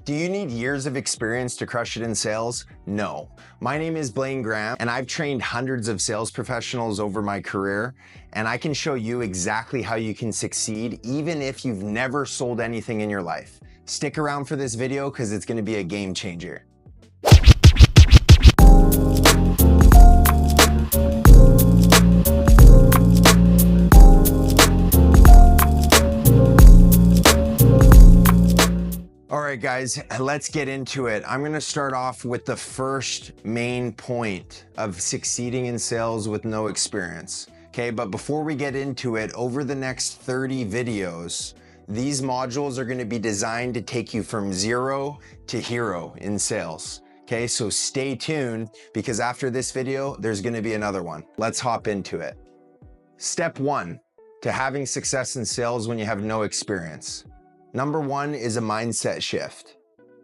Do you need years of experience to crush it in sales? No. My name is Blaine Graham, and I've trained hundreds of sales professionals over my career, and I can show you exactly how you can succeed even if you've never sold anything in your life. Stick around for this video because it's going to be a game changer. All right, guys, let's get into it. I'm gonna start off with the first main point of succeeding in sales with no experience. Okay, but before we get into it, over the next 30 videos, these modules are gonna be designed to take you from zero to hero in sales. Okay, so stay tuned because after this video, there's gonna be another one. Let's hop into it. Step one to having success in sales when you have no experience. Number one is a mindset shift,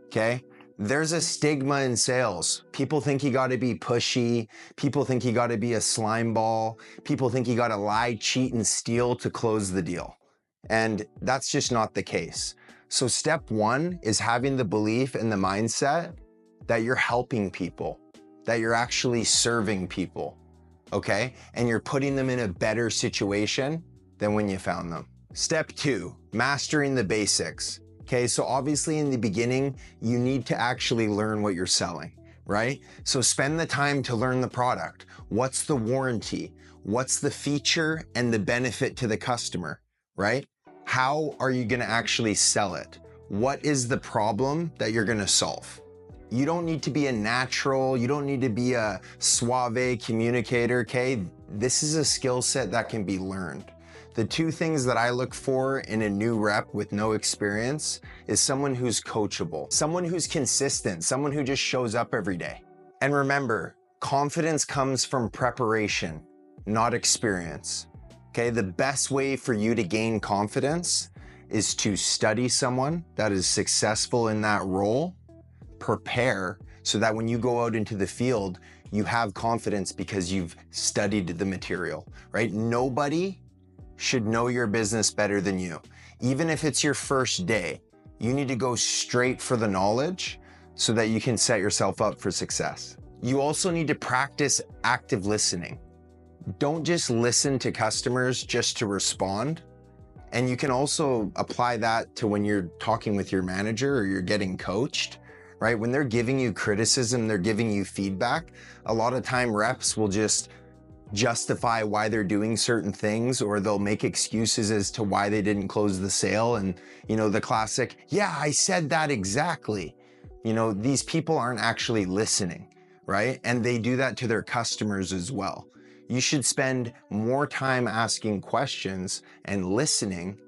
okay? There's a stigma in sales. People think you gotta be pushy. People think you gotta be a slime ball. People think you gotta lie, cheat, and steal to close the deal. And that's just not the case. So step one is having the belief and the mindset that you're helping people, that you're actually serving people, okay? And you're putting them in a better situation than when you found them. Step two, mastering the basics. Okay, so obviously in the beginning, you need to actually learn what you're selling, right? So spend the time to learn the product. What's the warranty? What's the feature and the benefit to the customer, right? How are you gonna actually sell it? What is the problem that you're gonna solve? You don't need to be a natural, you don't need to be a suave communicator, okay? This is a skill set that can be learned. The two things that I look for in a new rep with no experience is someone who's coachable, someone who's consistent, someone who just shows up every day. And remember, confidence comes from preparation, not experience. Okay, the best way for you to gain confidence is to study someone that is successful in that role, prepare so that when you go out into the field, you have confidence because you've studied the material, right? Nobody should know your business better than you. Even if it's your first day, you need to go straight for the knowledge so that you can set yourself up for success. You also need to practice active listening. Don't just listen to customers just to respond. And you can also apply that to when you're talking with your manager or you're getting coached, right? When they're giving you criticism, they're giving you feedback, a lot of time reps will just justify why they're doing certain things, or they'll make excuses as to why they didn't close the sale. And, you know, the classic, yeah, I said that exactly. You know, these people aren't actually listening, right? And they do that to their customers as well. You should spend more time asking questions and listening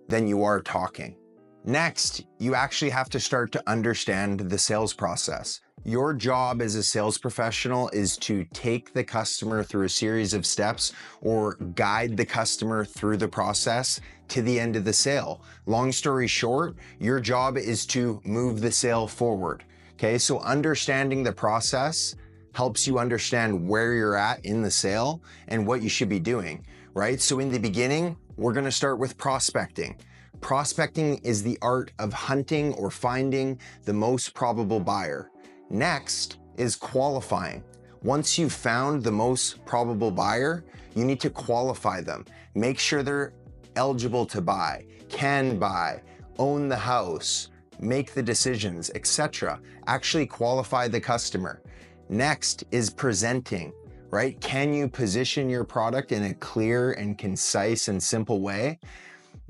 than you are talking. Next, you actually have to start to understand the sales process. Your job as a sales professional is to take the customer through a series of steps or guide the customer through the process to the end of the sale. Long story short, your job is to move the sale forward. Okay, so understanding the process helps you understand where you're at in the sale and what you should be doing, right? So in the beginning, we're gonna start with prospecting. Prospecting is the art of hunting or finding the most probable buyer. Next is qualifying. Once you've found the most probable buyer, you need to qualify them. Make sure they're eligible to buy, can buy, own the house, make the decisions, etc. Actually qualify the customer. Next is presenting, right? Can you position your product in a clear and concise and simple way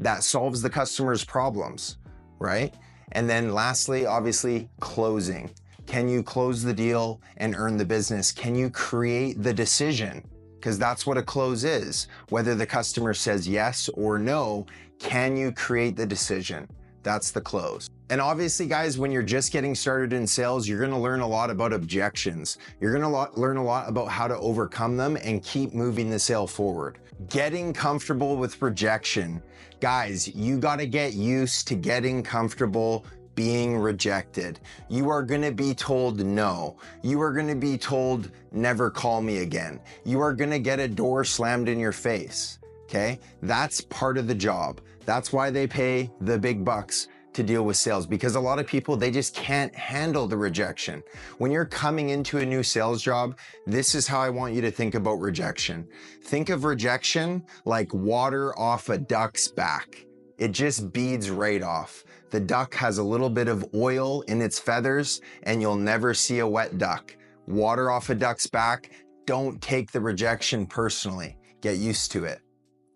that solves the customer's problems, right? And then lastly, obviously, closing. Can you close the deal and earn the business? Can you create the decision? Because that's what a close is. Whether the customer says yes or no, can you create the decision? That's the close. And obviously, guys, when you're just getting started in sales, you're gonna learn a lot about objections. You're gonna learn a lot about how to overcome them and keep moving the sale forward. Getting comfortable with rejection. Guys, you gotta get used to getting comfortable being rejected. You are gonna be told no. You are gonna be told, never call me again. You are gonna get a door slammed in your face, okay? That's part of the job. That's why they pay the big bucks to deal with sales, because a lot of people, they just can't handle the rejection. When you're coming into a new sales job, this is how I want you to think about rejection. Think of rejection like water off a duck's back. It just beads right off. The duck has a little bit of oil in its feathers and you'll never see a wet duck. Water off a duck's back. Don't take the rejection personally. Get used to it.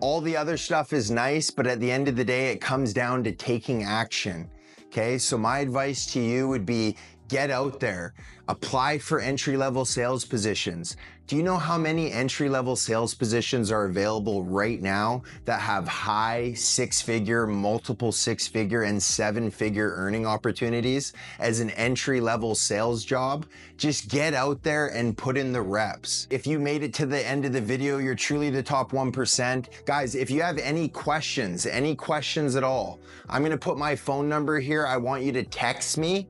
All the other stuff is nice, but at the end of the day, it comes down to taking action. Okay, so my advice to you would be get out there, apply for entry-level sales positions. Do you know how many entry-level sales positions are available right now that have high six-figure, multiple six-figure, and seven-figure earning opportunities as an entry-level sales job? Just get out there and put in the reps. If you made it to the end of the video, you're truly the top 1%. Guys, if you have any questions at all, I'm gonna put my phone number here. I want you to text me.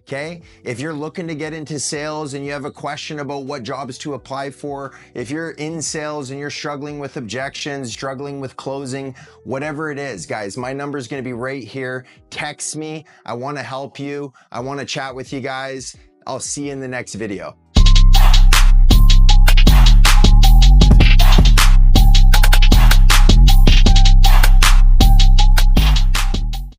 Okay, if you're looking to get into sales and you have a question about what jobs to apply for, if you're in sales and you're struggling with objections, struggling with closing, whatever it is, guys, my number is going to be right here. Text me. I want to help you. I want to chat with you guys. I'll see you in the next video.